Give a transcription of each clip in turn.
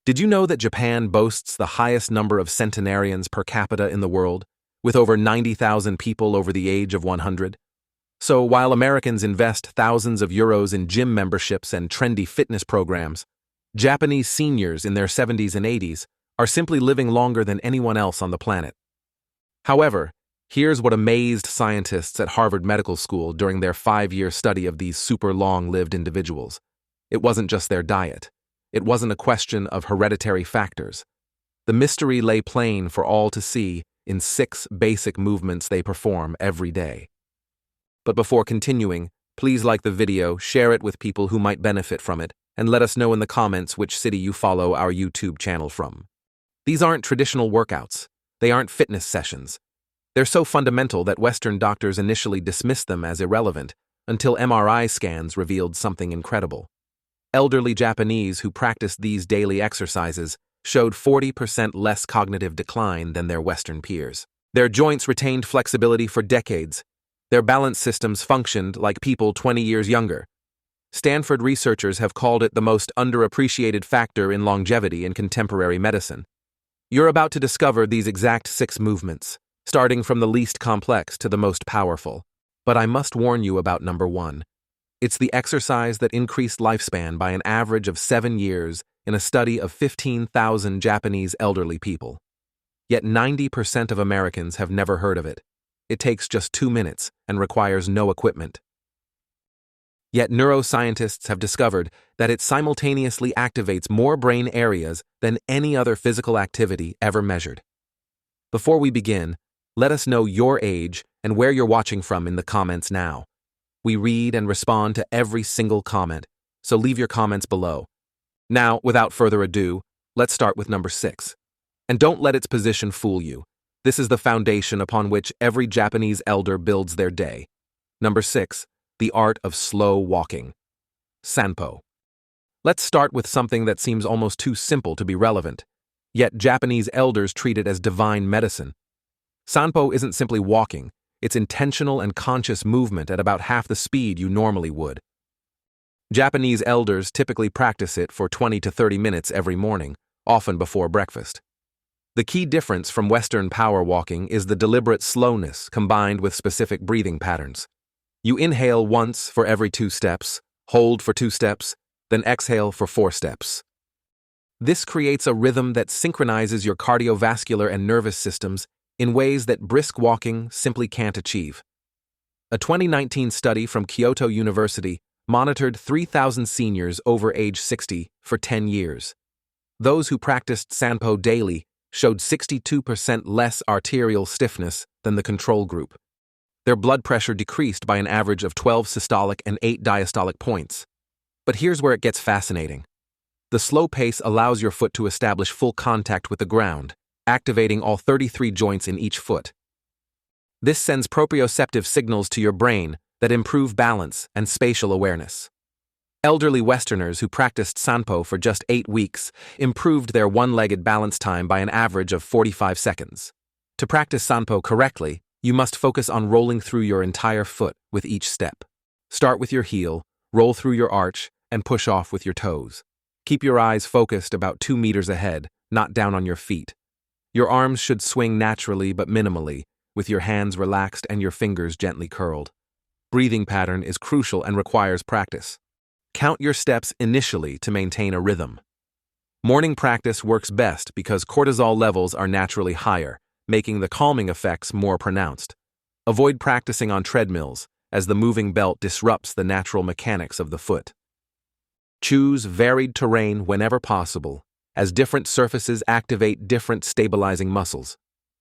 Did you know that Japan boasts the highest number of centenarians per capita in the world, with over 90,000 people over the age of 100? So while Americans invest thousands of euros in gym memberships and trendy fitness programs, Japanese seniors in their 70s and 80s are simply living longer than anyone else on the planet. However, here's what amazed scientists at Harvard Medical School during their 5-year study of these super long-lived individuals. It wasn't just their diet. It wasn't a question of hereditary factors. The mystery lay plain for all to see in 6 basic movements they perform every day. But before continuing, please like the video, share it with people who might benefit from it, and let us know in the comments which city you follow our YouTube channel from. These aren't traditional workouts. They aren't fitness sessions. They're so fundamental that Western doctors initially dismissed them as irrelevant until MRI scans revealed something incredible. Elderly Japanese who practiced these daily exercises showed 40% less cognitive decline than their Western peers. Their joints retained flexibility for decades. Their balance systems functioned like people 20 years younger. Stanford researchers have called it the most underappreciated factor in longevity in contemporary medicine. You're about to discover these exact 6 movements, starting from the least complex to the most powerful. But I must warn you about number 1. It's the exercise that increased lifespan by an average of 7 years in a study of 15,000 Japanese elderly people. Yet 90% of Americans have never heard of it. It takes just 2 minutes and requires no equipment. Yet neuroscientists have discovered that it simultaneously activates more brain areas than any other physical activity ever measured. Before we begin, let us know your age and where you're watching from in the comments now. We read and respond to every single comment, so leave your comments below. Now, without further ado, let's start with number 6. And don't let its position fool you. This is the foundation upon which every Japanese elder builds their day. Number 6. The art of slow walking. Sanpo. Let's start with something that seems almost too simple to be relevant, yet Japanese elders treat it as divine medicine. Sanpo isn't simply walking, it's intentional and conscious movement at about half the speed you normally would. Japanese elders typically practice it for 20 to 30 minutes every morning, often before breakfast. The key difference from Western power walking is the deliberate slowness combined with specific breathing patterns. You inhale once for every 2 steps, hold for 2 steps, then exhale for 4 steps. This creates a rhythm that synchronizes your cardiovascular and nervous systems in ways that brisk walking simply can't achieve. A 2019 study from Kyoto University monitored 3,000 seniors over age 60 for 10 years. Those who practiced Sanpo daily showed 62% less arterial stiffness than the control group. Their blood pressure decreased by an average of 12 systolic and 8 diastolic points. But here's where it gets fascinating. The slow pace allows your foot to establish full contact with the ground, activating all 33 joints in each foot. This sends proprioceptive signals to your brain that improve balance and spatial awareness. Elderly Westerners who practiced Sanpo for just 8 weeks improved their one-legged balance time by an average of 45 seconds. To practice Sanpo correctly, you must focus on rolling through your entire foot with each step. Start with your heel, roll through your arch, and push off with your toes. Keep your eyes focused about 2 meters ahead, not down on your feet. Your arms should swing naturally but minimally, with your hands relaxed and your fingers gently curled. Breathing pattern is crucial and requires practice. Count your steps initially to maintain a rhythm. Morning practice works best because cortisol levels are naturally higher, making the calming effects more pronounced. Avoid practicing on treadmills, as the moving belt disrupts the natural mechanics of the foot. Choose varied terrain whenever possible, as different surfaces activate different stabilizing muscles.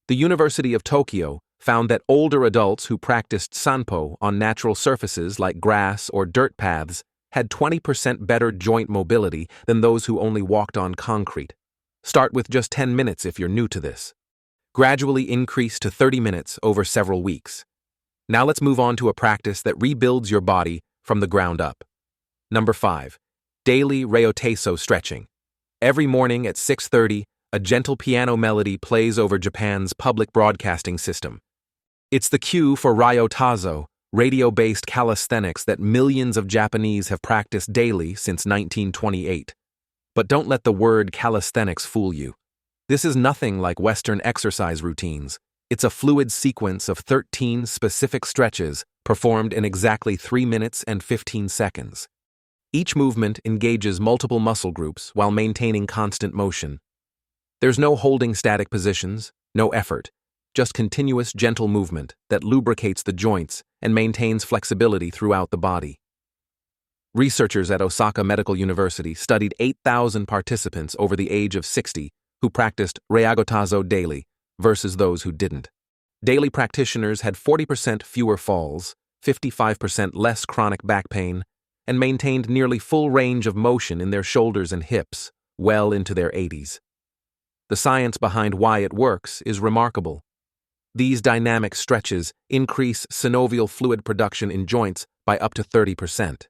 The University of Tokyo found that older adults who practiced Sanpo on natural surfaces like grass or dirt paths had 20% better joint mobility than those who only walked on concrete. Start with just 10 minutes if you're new to this. Gradually increase to 30 minutes over several weeks. Now let's move on to a practice that rebuilds your body from the ground up. Number 5. Daily Ryoteso stretching. Every morning at 6:30, a gentle piano melody plays over Japan's public broadcasting system. It's the cue for Ryotazo, radio-based calisthenics that millions of Japanese have practiced daily since 1928. But don't let the word calisthenics fool you. This is nothing like Western exercise routines. It's a fluid sequence of 13 specific stretches performed in exactly 3 minutes and 15 seconds. Each movement engages multiple muscle groups while maintaining constant motion. There's no holding static positions, no effort, just continuous gentle movement that lubricates the joints and maintains flexibility throughout the body. Researchers at Osaka Medical University studied 8,000 participants over the age of 60 who practiced Ryagotazo daily versus those who didn't. Daily practitioners had 40% fewer falls, 55% less chronic back pain, and maintained nearly full range of motion in their shoulders and hips well into their 80s. The science behind why it works is remarkable. These dynamic stretches increase synovial fluid production in joints by up to 30%.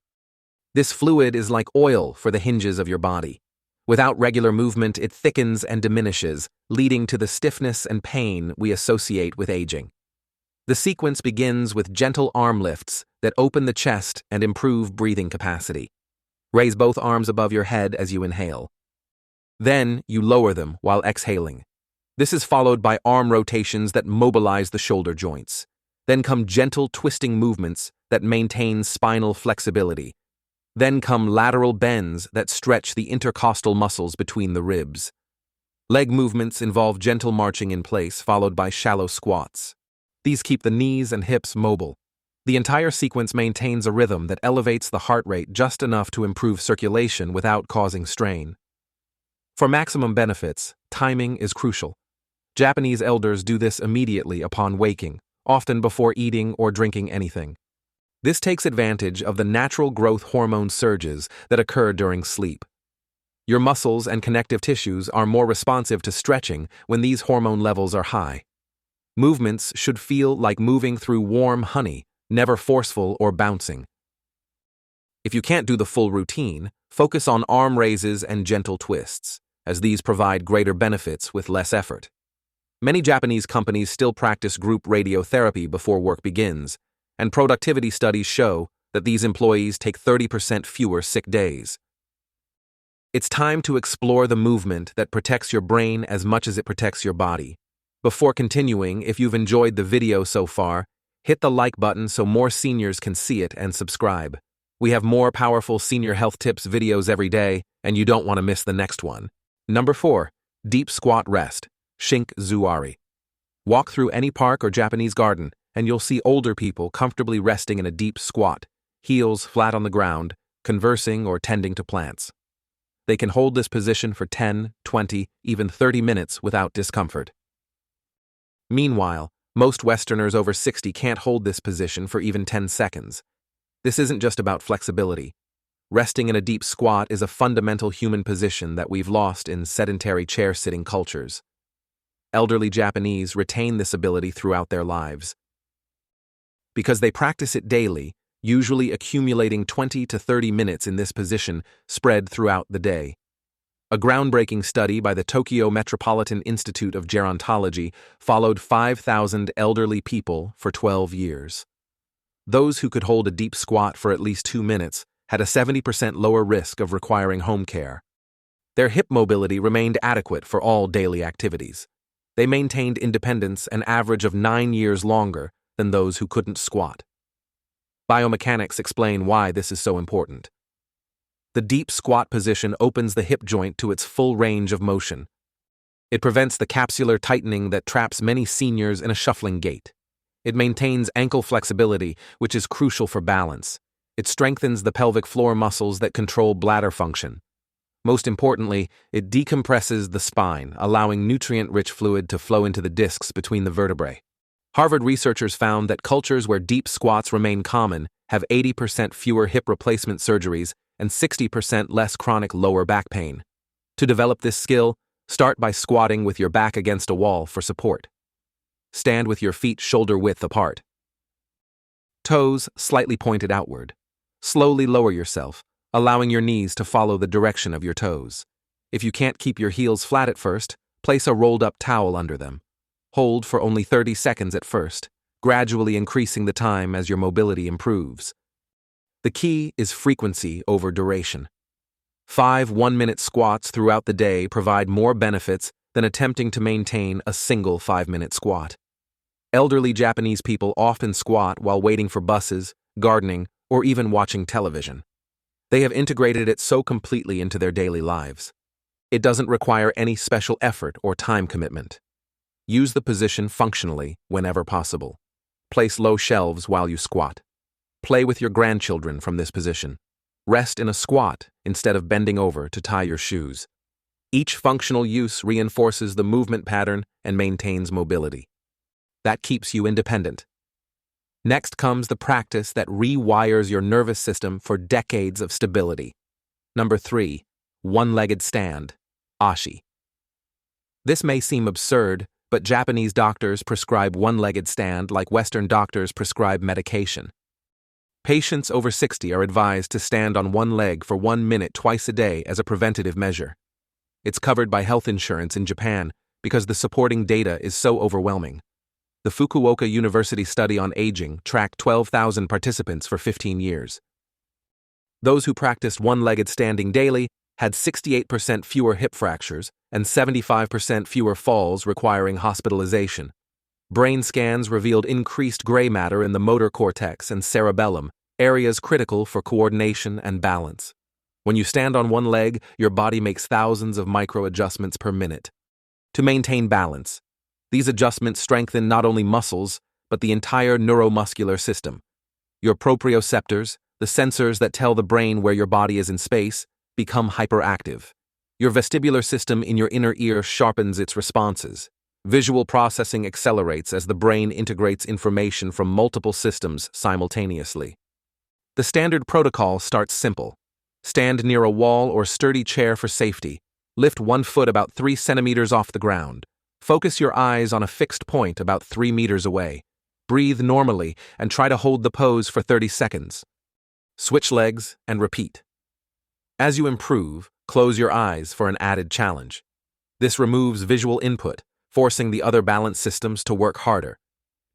This fluid is like oil for the hinges of your body. Without regular movement, it thickens and diminishes, leading to the stiffness and pain we associate with aging. The sequence begins with gentle arm lifts that open the chest and improve breathing capacity. Raise both arms above your head as you inhale. Then you lower them while exhaling. This is followed by arm rotations that mobilize the shoulder joints. Then come gentle twisting movements that maintain spinal flexibility. Then come lateral bends that stretch the intercostal muscles between the ribs. Leg movements involve gentle marching in place followed by shallow squats. These keep the knees and hips mobile. The entire sequence maintains a rhythm that elevates the heart rate just enough to improve circulation without causing strain. For maximum benefits, timing is crucial. Japanese elders do this immediately upon waking, often before eating or drinking anything. This takes advantage of the natural growth hormone surges that occur during sleep. Your muscles and connective tissues are more responsive to stretching when these hormone levels are high. Movements should feel like moving through warm honey, never forceful or bouncing. If you can't do the full routine, focus on arm raises and gentle twists, as these provide greater benefits with less effort. Many Japanese companies still practice group radiotherapy before work begins, and productivity studies show that these employees take 30% fewer sick days. It's time to explore the movement that protects your brain as much as it protects your body. Before continuing, if you've enjoyed the video so far, hit the like button so more seniors can see it and subscribe. We have more powerful senior health tips videos every day, and you don't want to miss the next one. Number 4. Deep Squat Rest, Shink Zuari. Walk through any park or Japanese garden, and you'll see older people comfortably resting in a deep squat, heels flat on the ground, conversing or tending to plants. They can hold this position for 10, 20, even 30 minutes without discomfort. Meanwhile, most Westerners over 60 can't hold this position for even 10 seconds. This isn't just about flexibility. Resting in a deep squat is a fundamental human position that we've lost in sedentary chair-sitting cultures. Elderly Japanese retain this ability throughout their lives. Because they practice it daily, usually accumulating 20 to 30 minutes in this position spread throughout the day. A groundbreaking study by the Tokyo Metropolitan Institute of Gerontology followed 5,000 elderly people for 12 years. Those who could hold a deep squat for at least 2 minutes had a 70% lower risk of requiring home care. Their hip mobility remained adequate for all daily activities. They maintained independence an average of 9 years longer than those who couldn't squat. Biomechanics explain why this is so important. The deep squat position opens the hip joint to its full range of motion. It prevents the capsular tightening that traps many seniors in a shuffling gait. It maintains ankle flexibility, which is crucial for balance. It strengthens the pelvic floor muscles that control bladder function. Most importantly, it decompresses the spine, allowing nutrient-rich fluid to flow into the discs between the vertebrae. Harvard researchers found that cultures where deep squats remain common have 80% fewer hip replacement surgeries and 60% less chronic lower back pain. To develop this skill, start by squatting with your back against a wall for support. Stand with your feet shoulder-width apart. Toes slightly pointed outward. Slowly lower yourself, allowing your knees to follow the direction of your toes. If you can't keep your heels flat at first, place a rolled-up towel under them. Hold for only 30 seconds at first, gradually increasing the time as your mobility improves. The key is frequency over duration. 5 one-minute squats throughout the day provide more benefits than attempting to maintain a single 5-minute squat. Elderly Japanese people often squat while waiting for buses, gardening, or even watching television. They have integrated it so completely into their daily lives. It doesn't require any special effort or time commitment. Use the position functionally whenever possible. Place low shelves while you squat. Play with your grandchildren from this position. Rest in a squat instead of bending over to tie your shoes. Each functional use reinforces the movement pattern and maintains mobility. That keeps you independent. Next comes the practice that rewires your nervous system for decades of stability. Number 3, one-legged stand, ashi. This may seem absurd, but Japanese doctors prescribe one-legged stand like Western doctors prescribe medication. Patients over 60 are advised to stand on one leg for 1 minute twice a day as a preventative measure. It's covered by health insurance in Japan because the supporting data is so overwhelming. The Fukuoka University study on aging tracked 12,000 participants for 15 years. Those who practiced one-legged standing daily had 68% fewer hip fractures and 75% fewer falls requiring hospitalization. Brain scans revealed increased gray matter in the motor cortex and cerebellum, areas critical for coordination and balance. When you stand on one leg, your body makes thousands of micro-adjustments per minute. To maintain balance, these adjustments strengthen not only muscles, but the entire neuromuscular system. Your proprioceptors, the sensors that tell the brain where your body is in space, become hyperactive. Your vestibular system in your inner ear sharpens its responses. Visual processing accelerates as the brain integrates information from multiple systems simultaneously. The standard protocol starts simple. Stand near a wall or sturdy chair for safety. Lift one foot about 3 centimeters off the ground. Focus your eyes on a fixed point about 3 meters away. Breathe normally and try to hold the pose for 30 seconds. Switch legs and repeat. As you improve, close your eyes for an added challenge. This removes visual input, forcing the other balance systems to work harder.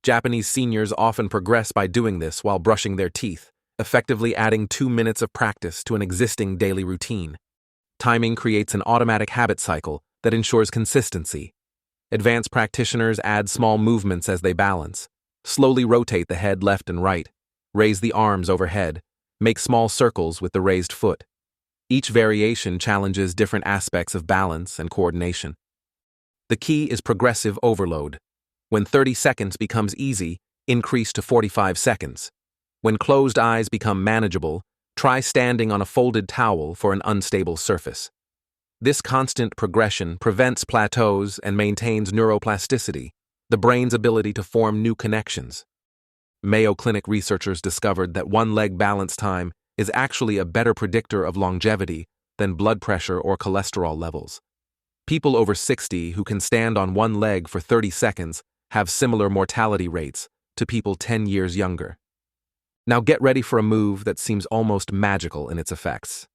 Japanese seniors often progress by doing this while brushing their teeth, effectively adding 2 minutes of practice to an existing daily routine. Timing creates an automatic habit cycle that ensures consistency. Advanced practitioners add small movements as they balance. Slowly rotate the head left and right. Raise the arms overhead. Make small circles with the raised foot. Each variation challenges different aspects of balance and coordination. The key is progressive overload. When 30 seconds becomes easy, increase to 45 seconds. When closed eyes become manageable, try standing on a folded towel for an unstable surface. This constant progression prevents plateaus and maintains neuroplasticity, the brain's ability to form new connections. Mayo Clinic researchers discovered that one-leg balance time is actually a better predictor of longevity than blood pressure or cholesterol levels. People over 60 who can stand on one leg for 30 seconds have similar mortality rates to people 10 years younger. Now get ready for a move that seems almost magical in its effects.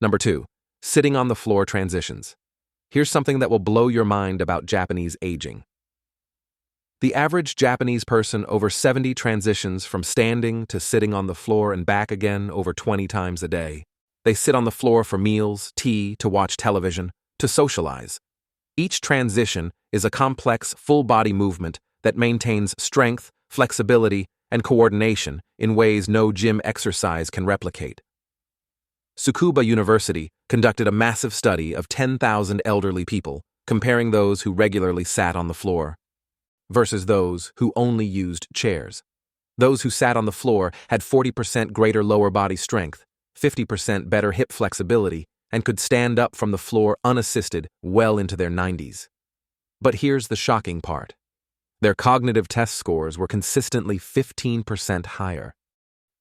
Number 2. Sitting on the floor transitions. Here's something that will blow your mind about Japanese aging. The average Japanese person over 70 transitions from standing to sitting on the floor and back again over 20 times a day. They sit on the floor for meals, tea, to watch television, to socialize. Each transition is a complex, full-body movement that maintains strength, flexibility, and coordination in ways no gym exercise can replicate. Tsukuba University conducted a massive study of 10,000 elderly people, comparing those who regularly sat on the floor versus those who only used chairs. Those who sat on the floor had 40% greater lower body strength, 50% better hip flexibility, and could stand up from the floor unassisted well into their 90s. But here's the shocking part. Their cognitive test scores were consistently 15% higher.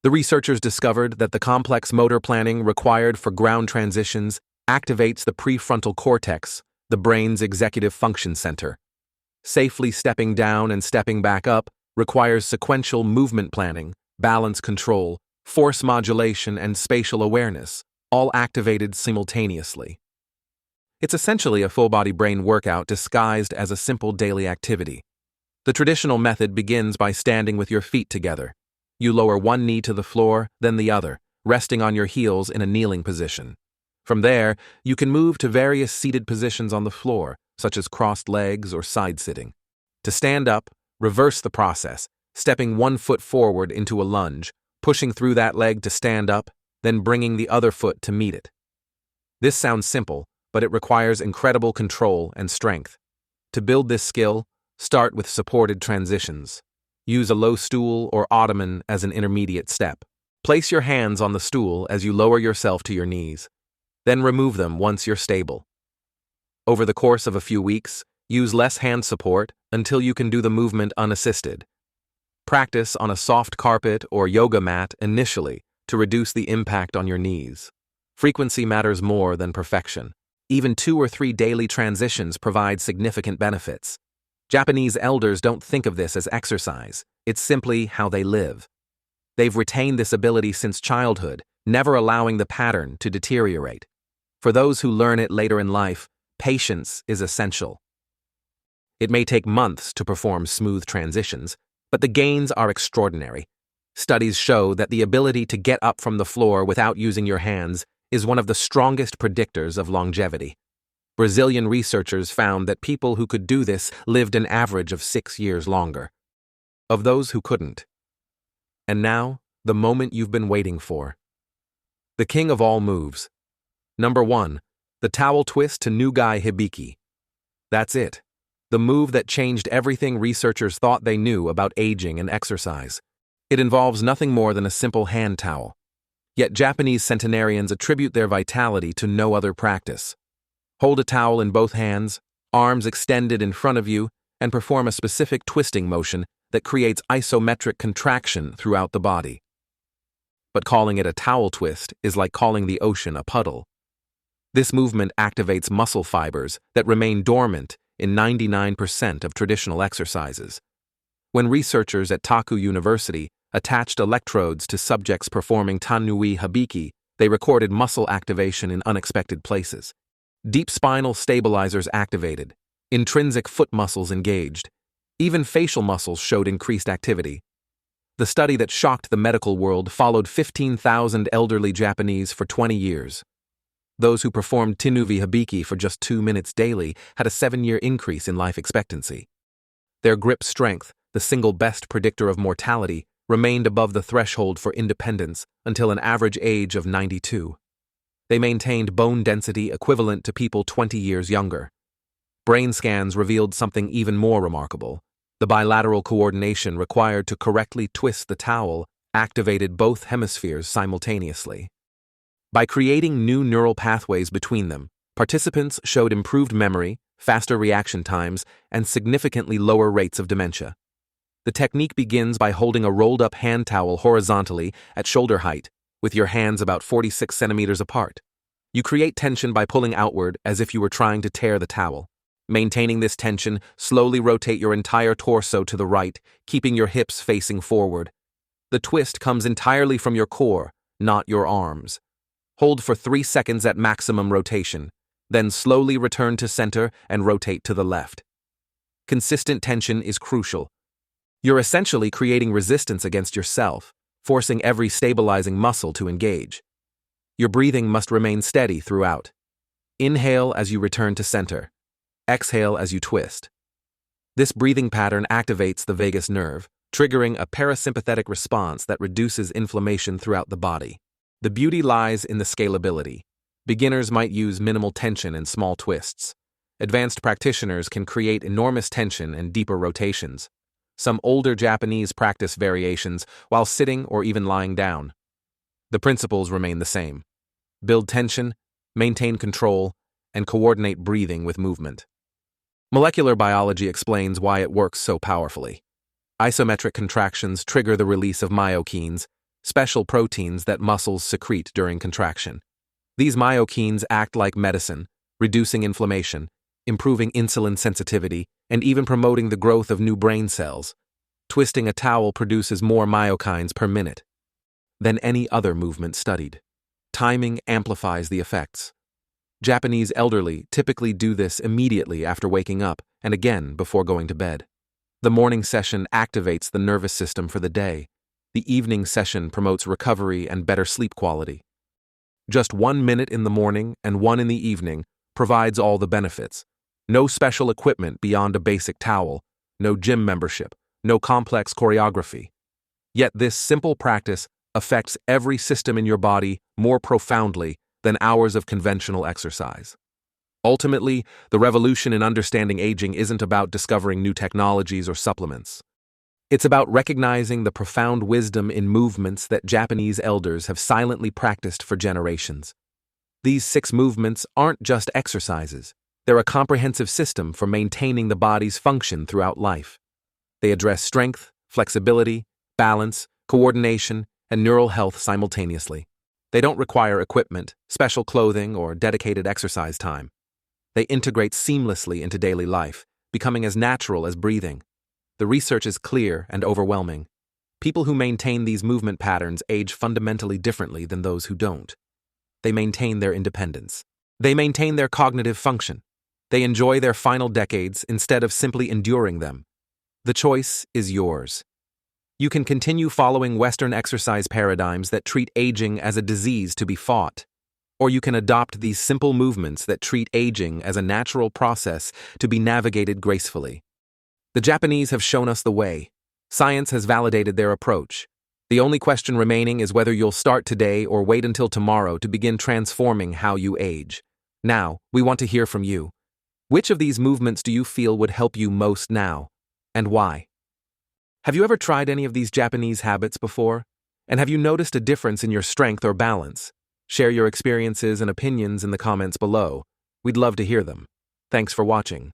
The researchers discovered that the complex motor planning required for ground transitions activates the prefrontal cortex, the brain's executive function center. Safely stepping down and stepping back up requires sequential movement planning, balance control, force modulation, and spatial awareness, all activated simultaneously. It's essentially a full-body brain workout disguised as a simple daily activity. The traditional method begins by standing with your feet together. You lower one knee to the floor, then the other, resting on your heels in a kneeling position. From there, you can move to various seated positions on the floor, such as crossed legs or side-sitting. To stand up, reverse the process, stepping one foot forward into a lunge, pushing through that leg to stand up, then bringing the other foot to meet it. This sounds simple, but it requires incredible control and strength. To build this skill, start with supported transitions. Use a low stool or ottoman as an intermediate step. Place your hands on the stool as you lower yourself to your knees. Then remove them once you're stable. Over the course of a few weeks, use less hand support until you can do the movement unassisted. Practice on a soft carpet or yoga mat initially to reduce the impact on your knees. Frequency matters more than perfection. Even 2 or 3 daily transitions provide significant benefits. Japanese elders don't think of this as exercise, it's simply how they live. They've retained this ability since childhood, never allowing the pattern to deteriorate. For those who learn it later in life, patience is essential. It may take months to perform smooth transitions, but the gains are extraordinary. Studies show that the ability to get up from the floor without using your hands is one of the strongest predictors of longevity. Brazilian researchers found that people who could do this lived an average of 6 years longer. Of those who couldn't. And now, the moment you've been waiting for. The king of all moves. Number 1. The towel twist to Nugai Hibiki. That's it. The move that changed everything researchers thought they knew about aging and exercise. It involves nothing more than a simple hand towel. Yet Japanese centenarians attribute their vitality to no other practice. Hold a towel in both hands, arms extended in front of you, and perform a specific twisting motion that creates isometric contraction throughout the body. But calling it a towel twist is like calling the ocean a puddle. This movement activates muscle fibers that remain dormant in 99% of traditional exercises. When researchers at Taku University attached electrodes to subjects performing Tanui Hibiki, they recorded muscle activation in unexpected places. Deep spinal stabilizers activated, intrinsic foot muscles engaged. Even facial muscles showed increased activity. The study that shocked the medical world followed 15,000 elderly Japanese for 20 years. Those who performed Tanui Hibiki for just 2 minutes daily had a 7-year increase in life expectancy. Their grip strength, the single best predictor of mortality, remained above the threshold for independence until an average age of 92. They maintained bone density equivalent to people 20 years younger. Brain scans revealed something even more remarkable. The bilateral coordination required to correctly twist the towel activated both hemispheres simultaneously. By creating new neural pathways between them, participants showed improved memory, faster reaction times, and significantly lower rates of dementia. The technique begins by holding a rolled-up hand towel horizontally at shoulder height, with your hands about 46 centimeters apart. You create tension by pulling outward as if you were trying to tear the towel. Maintaining this tension, slowly rotate your entire torso to the right, keeping your hips facing forward. The twist comes entirely from your core, not your arms. Hold for 3 seconds at maximum rotation, then slowly return to center and rotate to the left. Consistent tension is crucial. You're essentially creating resistance against yourself, forcing every stabilizing muscle to engage. Your breathing must remain steady throughout. Inhale as you return to center. Exhale as you twist. This breathing pattern activates the vagus nerve, triggering a parasympathetic response that reduces inflammation throughout the body. The beauty lies in the scalability. Beginners might use minimal tension and small twists. Advanced practitioners can create enormous tension and deeper rotations. Some older Japanese practice variations while sitting or even lying down. The principles remain the same. Build tension, maintain control, and coordinate breathing with movement. Molecular biology explains why it works so powerfully. Isometric contractions trigger the release of myokines, special proteins that muscles secrete during contraction. These myokines act like medicine, reducing inflammation, improving insulin sensitivity, and even promoting the growth of new brain cells. Twisting a towel produces more myokines per minute than any other movement studied. Timing amplifies the effects. Japanese elderly typically do this immediately after waking up and again before going to bed. The morning session activates the nervous system for the day. The evening session promotes recovery and better sleep quality. Just 1 minute in the morning and one in the evening provides all the benefits. No special equipment beyond a basic towel, no gym membership, no complex choreography. Yet this simple practice affects every system in your body more profoundly than hours of conventional exercise. Ultimately, the revolution in understanding aging isn't about discovering new technologies or supplements. It's about recognizing the profound wisdom in movements that Japanese elders have silently practiced for generations. These 6 movements aren't just exercises. They're a comprehensive system for maintaining the body's function throughout life. They address strength, flexibility, balance, coordination, and neural health simultaneously. They don't require equipment, special clothing, or dedicated exercise time. They integrate seamlessly into daily life, becoming as natural as breathing. The research is clear and overwhelming. People who maintain these movement patterns age fundamentally differently than those who don't. They maintain their independence. They maintain their cognitive function. They enjoy their final decades instead of simply enduring them. The choice is yours. You can continue following Western exercise paradigms that treat aging as a disease to be fought, or you can adopt these simple movements that treat aging as a natural process to be navigated gracefully. The Japanese have shown us the way. Science has validated their approach. The only question remaining is whether you'll start today or wait until tomorrow to begin transforming how you age. Now, we want to hear from you. Which of these movements do you feel would help you most now, and why? Have you ever tried any of these Japanese habits before? And have you noticed a difference in your strength or balance? Share your experiences and opinions in the comments below. We'd love to hear them. Thanks for watching.